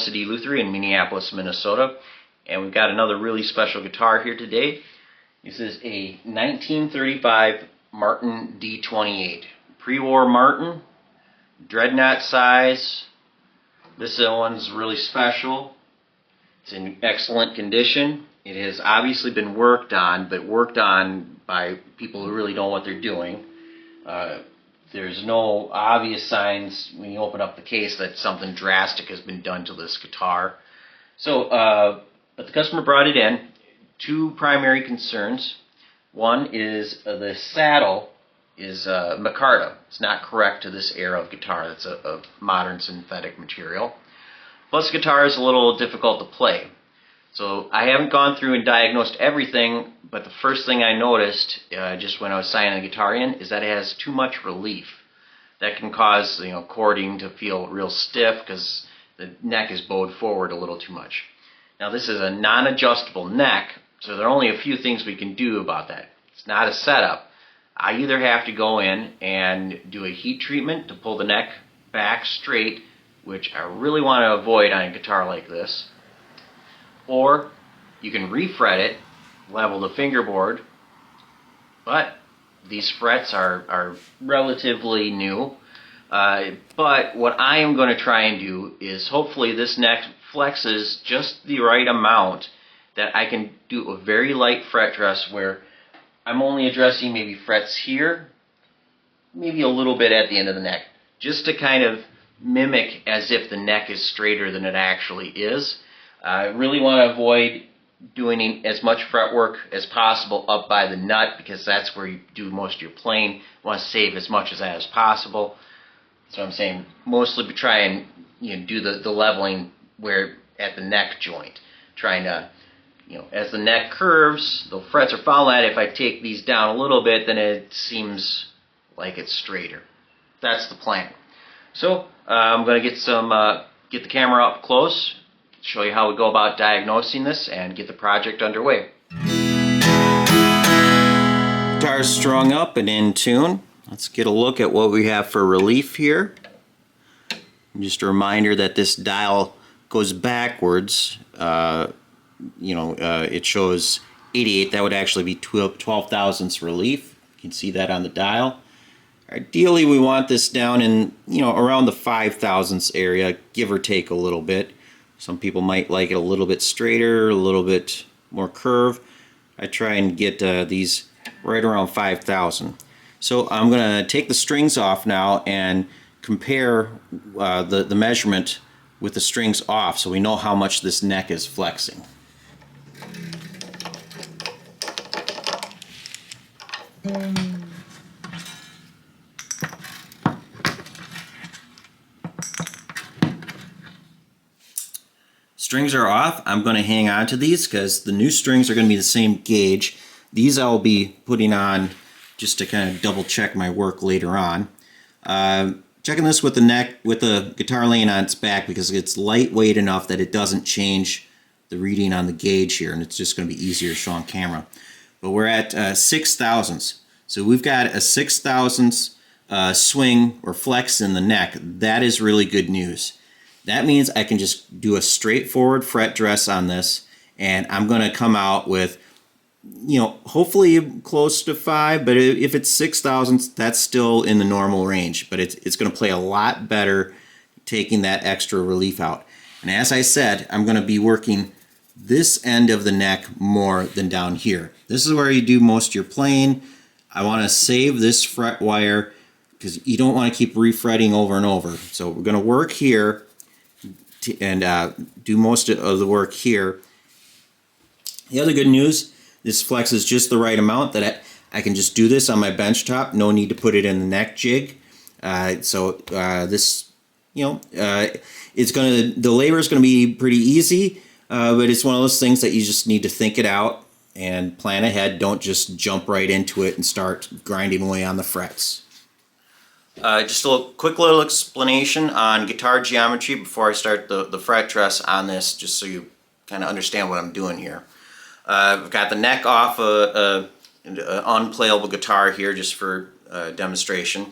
City Lutherie in Minneapolis, Minnesota, and we've got another really special guitar here today. This is a 1935 Martin D28. Pre-war Martin, dreadnought size. This one's really special. It's in excellent condition. It has obviously been worked on, but worked on by people who really know what they're doing. There's no obvious signs when you open up the case that something drastic has been done to this guitar. So, but the customer brought it in. Two primary concerns. One is the saddle is micarta. It's not correct to this era of guitar. That's a modern synthetic material. Plus, the guitar is a little difficult to play. So I haven't gone through and diagnosed everything, but the first thing I noticed just when I was signing the guitar in is that it has too much relief. That can cause chording to feel real stiff because the neck is bowed forward a little too much. Now this is a non-adjustable neck, so there are only a few things we can do about that. It's not a setup. I either have to go in and do a heat treatment to pull the neck back straight, which I really want to avoid on a guitar like this, or you can refret it, level the fingerboard, but these frets are relatively new. But what I am going to try and do is hopefully this neck flexes just the right amount that I can do a very light fret dress where I'm only addressing maybe frets here, maybe a little bit at the end of the neck, just to kind of mimic as if the neck is straighter than it actually is. I really want to avoid doing as much fretwork as possible up by the nut because that's where you do most of your playing. You want to save as much of that as possible. So I'm saying mostly try and do the leveling where at the neck joint. Trying to, as the neck curves, the frets are following that. If I take these down a little bit, then it seems like it's straighter. That's the plan. So I'm going to get the camera up close, show you how we go about diagnosing this, and get the project underway. Guitar is strung up and in tune. Let's get a look at what we have for relief here. Just a reminder that this dial goes backwards. It shows 88. That would actually be 12 thousandths relief. You can see that on the dial. Ideally, we want this down in around the 5 thousandths area, give or take a little bit. Some people might like it a little bit straighter, a little bit more curve. I try and get these right around 5,000. So I'm going to take the strings off now and compare the measurement with the strings off so we know how much this neck is flexing. Strings are off. I'm going to hang on to these because the new strings are going to be the same gauge. These I'll be putting on just to kind of double check my work later on. Checking this with the neck, with the guitar laying on its back because it's lightweight enough that it doesn't change the reading on the gauge here, and it's just going to be easier to show on camera. But we're at 6 thousandths. So we've got a 6 thousandths swing or flex in the neck. That is really good news. That means I can just do a straightforward fret dress on this, and I'm going to come out with, hopefully close to 5, but if it's 6 thousandths, that's still in the normal range. But it's going to play a lot better taking that extra relief out. And as I said, I'm going to be working this end of the neck more than down here. This is where you do most of your playing. I want to save this fret wire because you don't want to keep refretting over and over. So we're going to work here and do most of the work here. The other good news, this flexes just the right amount that I can just do this on my bench top. No need to put it in the neck jig. This, the labor is going to be pretty easy, but it's one of those things that you just need to think it out and plan ahead. Don't just jump right into it and start grinding away on the frets. Just a quick little explanation on guitar geometry before I start the fret dress on this, just so you kind of understand what I'm doing here. I've got the neck off an unplayable guitar here just for demonstration.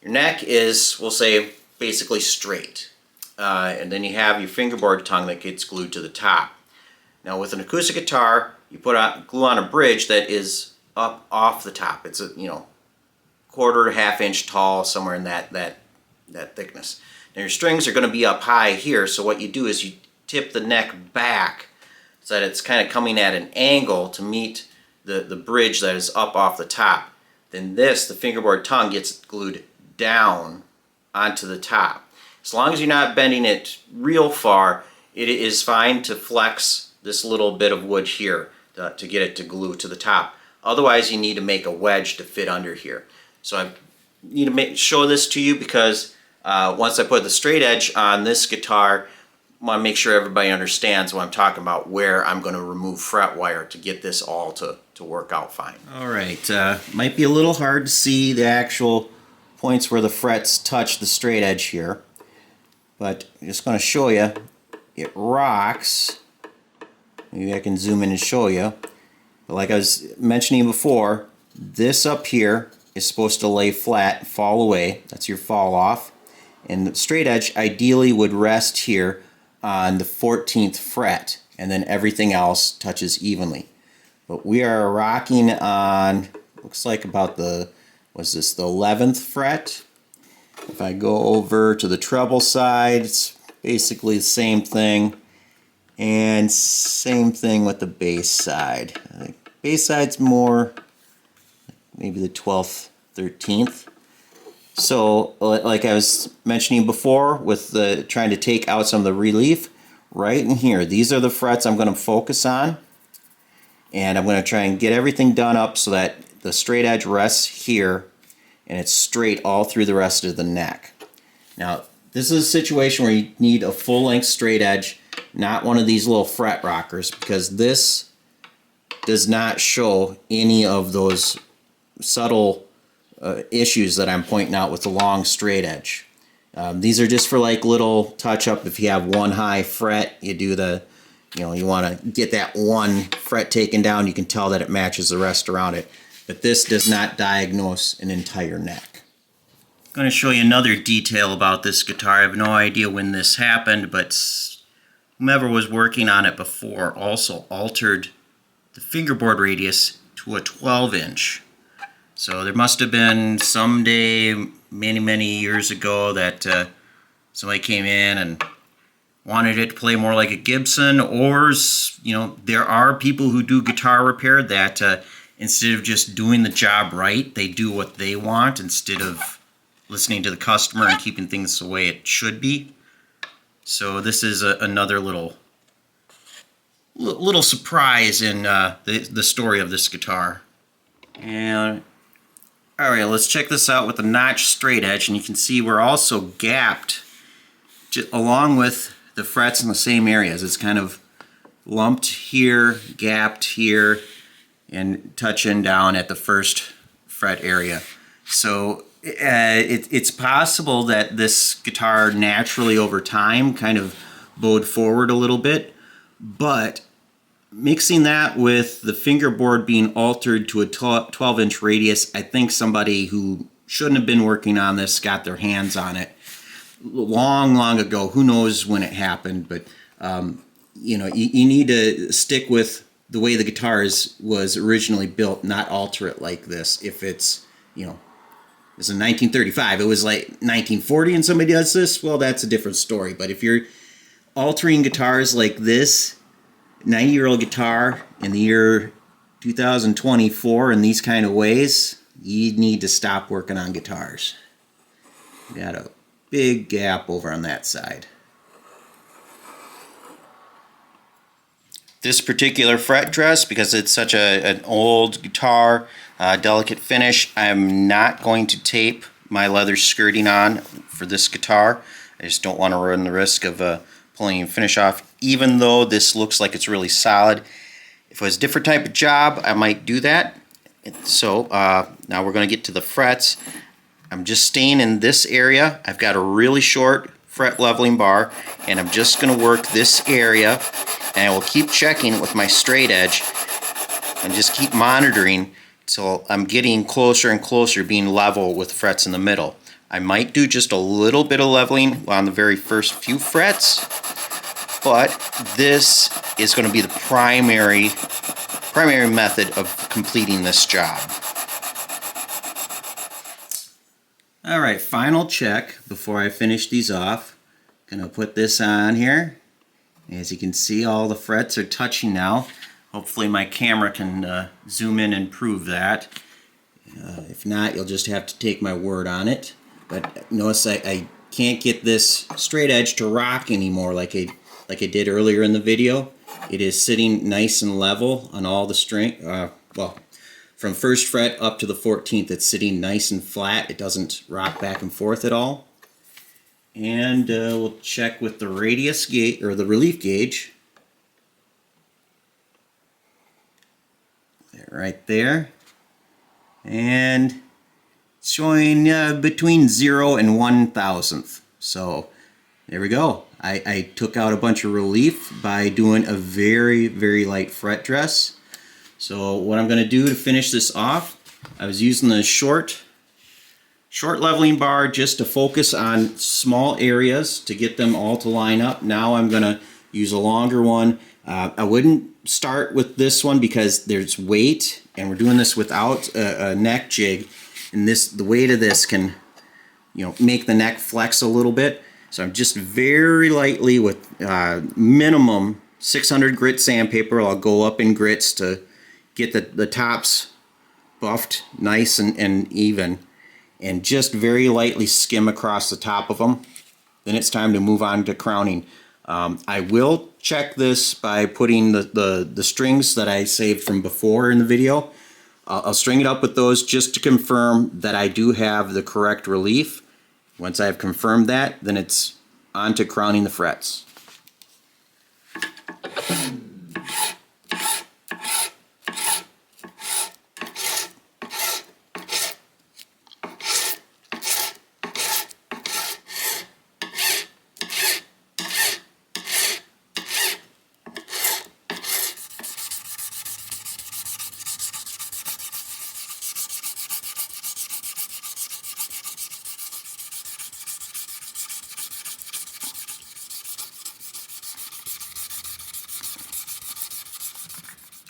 Your neck is, we'll say, basically straight. and then you have your fingerboard tongue that gets glued to the top. Now with an acoustic guitar, you put glue on a bridge that is up off the top. It's a quarter to half inch tall, somewhere in that thickness. Now your strings are going to be up high here, so what you do is you tip the neck back so that it's kind of coming at an angle to meet the bridge that is up off the top. Then the fingerboard tongue, gets glued down onto the top. As long as you're not bending it real far, it is fine to flex this little bit of wood here to get it to glue to the top. Otherwise, you need to make a wedge to fit under here. So I need to show this to you because once I put the straight edge on this guitar, I want to make sure everybody understands what I'm talking about, where I'm going to remove fret wire to get this all to work out fine. Alright, might be a little hard to see the actual points where the frets touch the straight edge here, but I'm just going to show you. It rocks. Maybe I can zoom in and show you. But like I was mentioning before, this up here is supposed to lay flat and fall away. That's your fall off. And the straight edge ideally would rest here on the 14th fret, and then everything else touches evenly. But we are rocking on, looks like about the 11th fret. If I go over to the treble side, it's basically the same thing. And same thing with the bass side. The bass side's more maybe the 12th, 13th. So, like I was mentioning before, with trying to take out some of the relief, right in here, these are the frets I'm going to focus on, and I'm going to try and get everything done up so that the straight edge rests here, and it's straight all through the rest of the neck. Now, this is a situation where you need a full-length straight edge, not one of these little fret rockers, because this does not show any of those subtle issues that I'm pointing out with the long straight edge. These are just for like little touch up. If you have one high fret, you do you want to get that one fret taken down, you can tell that it matches the rest around it. But this does not diagnose an entire neck. I'm going to show you another detail about this guitar. I have no idea when this happened, but whomever was working on it before also altered the fingerboard radius to a 12-inch. So there must have been someday, many years ago, that somebody came in and wanted it to play more like a Gibson, or there are people who do guitar repair that instead of just doing the job right, they do what they want instead of listening to the customer and keeping things the way it should be. So this is another little surprise in the story of this guitar. And alright, let's check this out with the notch straight edge, and you can see we're also gapped along with the frets in the same areas. It's kind of lumped here, gapped here, and touching down at the first fret area. So it's possible that this guitar naturally over time kind of bowed forward a little bit, but mixing that with the fingerboard being altered to a 12-inch radius, I think somebody who shouldn't have been working on this got their hands on it long ago. Who knows when it happened, but you need to stick with the way the guitar was originally built, not alter it like this. If it's, it's in 1935, it was like 1940 and somebody does this, well, that's a different story. But if you're altering guitars like this, 90-year-old guitar in the year 2024 in these kind of ways, you need to stop working on guitars. Got a big gap over on that side. This particular fret dress, because it's such an old guitar, delicate finish, I'm not going to tape my leather skirting on for this guitar. I just don't want to run the risk of pulling finish off, even though this looks like it's really solid. If it was a different type of job, I might do that. So now we're going to get to the frets. I'm just staying in this area. I've got a really short fret leveling bar, and I'm just going to work this area, and I will keep checking with my straight edge and just keep monitoring till I'm getting closer and closer, being level with frets in the middle. I might do just a little bit of leveling on the very first few frets, but this is going to be the primary method of completing this job. Alright, final check before I finish these off. Gonna put this on here. As you can see, all the frets are touching now. Hopefully my camera can zoom in and prove that. If not, you'll just have to take my word on it. But notice I can't get this straight edge to rock anymore like I did earlier in the video. It is sitting nice and level on all the string. Well, from first fret up to the 14th, it's sitting nice and flat. It doesn't rock back and forth at all. And we'll check with the radius gauge, or the relief gauge. Right there. And it's showing between 0 and 1/1000th. So there we go. I took out a bunch of relief by doing a very, very light fret dress. So what I'm going to do to finish this off, I was using the short leveling bar just to focus on small areas to get them all to line up. Now I'm going to use a longer one. I wouldn't start with this one because there's weight, and we're doing this without a neck jig, and the weight of this can, make the neck flex a little bit. So I'm just very lightly with minimum 600 grit sandpaper. I'll go up in grits to get the tops buffed nice and even, and just very lightly skim across the top of them. Then it's time to move on to crowning. I will check this by putting the strings that I saved from before in the video. I'll string it up with those just to confirm that I do have the correct relief. Once I've confirmed that, then it's on to crowning the frets.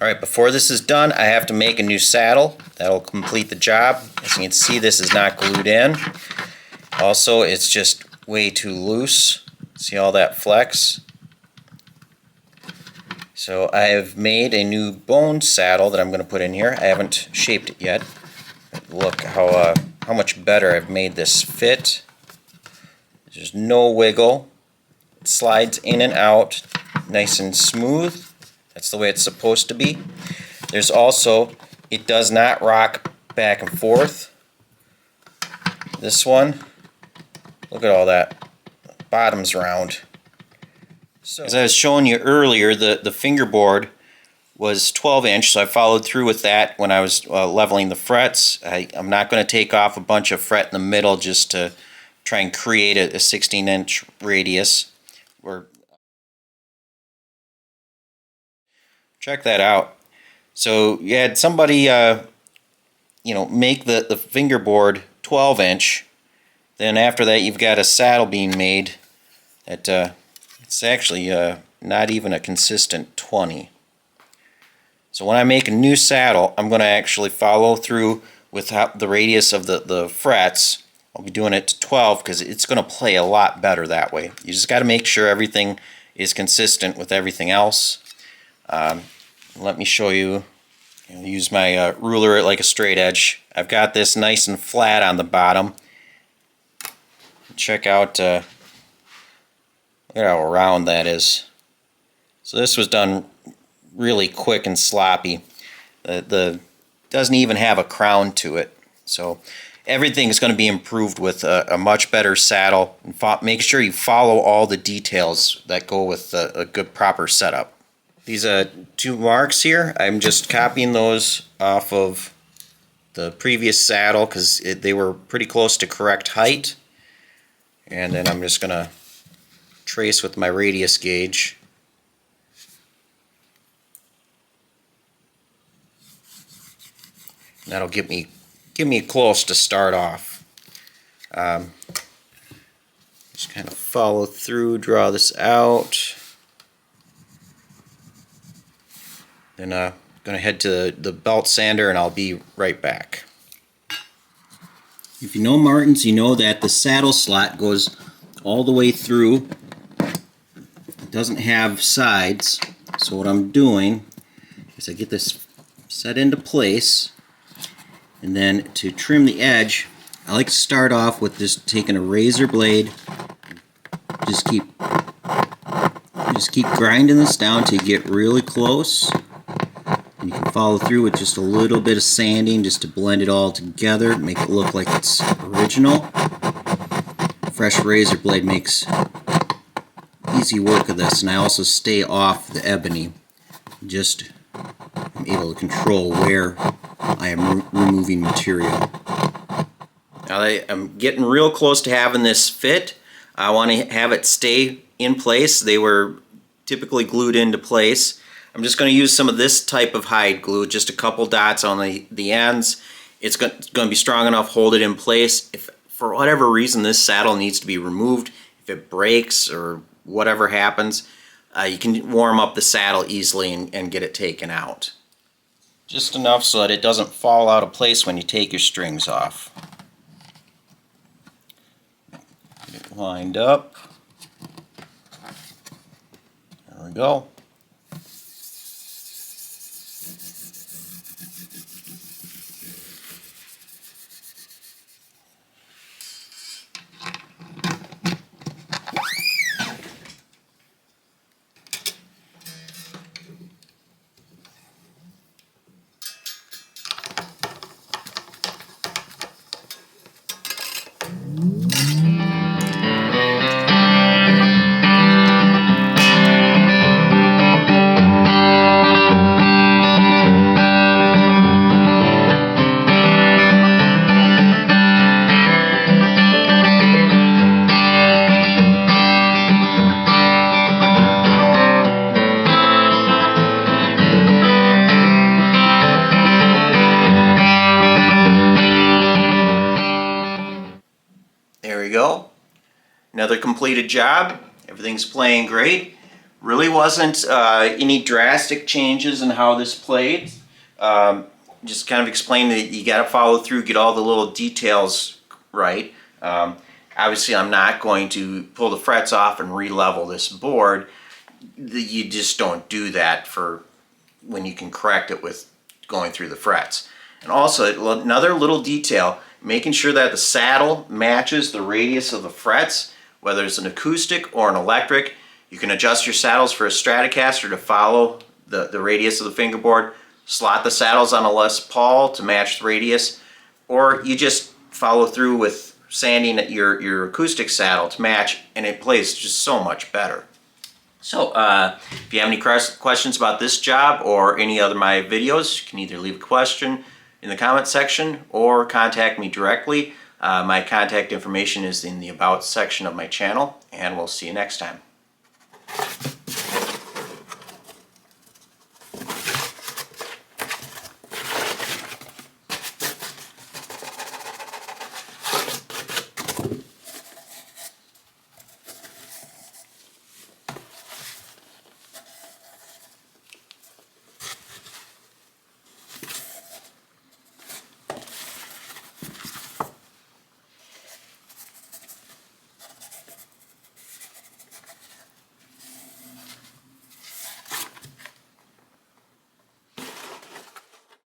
Alright, before this is done, I have to make a new saddle. That'll complete the job. As you can see, this is not glued in. Also, it's just way too loose. See all that flex? So I have made a new bone saddle that I'm going to put in here. I haven't shaped it yet. But look how much better I've made this fit. There's no wiggle. It slides in and out nice and smooth. That's the way it's supposed to be. There's also, it does not rock back and forth. This one, look at all that. Bottom's round. So, as I was showing you earlier, the fingerboard was 12-inch, so I followed through with that when I was leveling the frets. I'm not going to take off a bunch of fret in the middle just to try and create a 16-inch radius. Check that out. So you had somebody, make the fingerboard 12-inch. Then after that, you've got a saddle being made that it's actually not even a consistent 20. So when I make a new saddle, I'm going to actually follow through with the radius of the frets. I'll be doing it to 12 because it's going to play a lot better that way. You just got to make sure everything is consistent with everything else. Let me show you. I'll use my ruler like a straight edge. I've got this nice and flat on the bottom. Check out look at how round that is. So this was done really quick and sloppy. The doesn't even have a crown to it. So everything is going to be improved with a much better saddle. And make sure you follow all the details that go with a good proper setup. These two marks here, I'm just copying those off of the previous saddle because they were pretty close to correct height. And then I'm just going to trace with my radius gauge. That'll get me close to start off. Just kind of follow through, draw this out. Then I'm going to head to the belt sander and I'll be right back. If you know Martins, you know that the saddle slot goes all the way through. It doesn't have sides. So what I'm doing is I get this set into place, and then to trim the edge, I like to start off with just taking a razor blade. Just keep grinding this down till you get really close. And you can follow through with just a little bit of sanding just to blend it all together, make it look like it's original. Fresh razor blade makes easy work of this, and I also stay off the ebony. Just I'm able to control where I am removing material. Now I'm getting real close to having this fit. I want to have it stay in place. They were typically glued into place. I'm just going to use some of this type of hide glue, just a couple dots on the ends. It's going to be strong enough to hold it in place. If for whatever reason this saddle needs to be removed, if it breaks or whatever happens, you can warm up the saddle easily and get it taken out. Just enough so that it doesn't fall out of place when you take your strings off. Get it lined up. There we go. There we go. Another completed job. Everything's playing great. Really wasn't any drastic changes in how this played. Just kind of explain that you got to follow through, get all the little details right. Obviously, I'm not going to pull the frets off and re-level this board. You just don't do that for when you can correct it with going through the frets. And also, another little detail, making sure that the saddle matches the radius of the frets, whether it's an acoustic or an electric. You can adjust your saddles for a Stratocaster to follow the radius of the fingerboard, slot the saddles on a Les Paul to match the radius, or you just follow through with sanding your acoustic saddle to match, and it plays just so much better. So if you have any questions about this job or any other of my videos, you can either leave a question in the comment section or contact me directly. My contact information is in the About section of my channel, and we'll see you next time.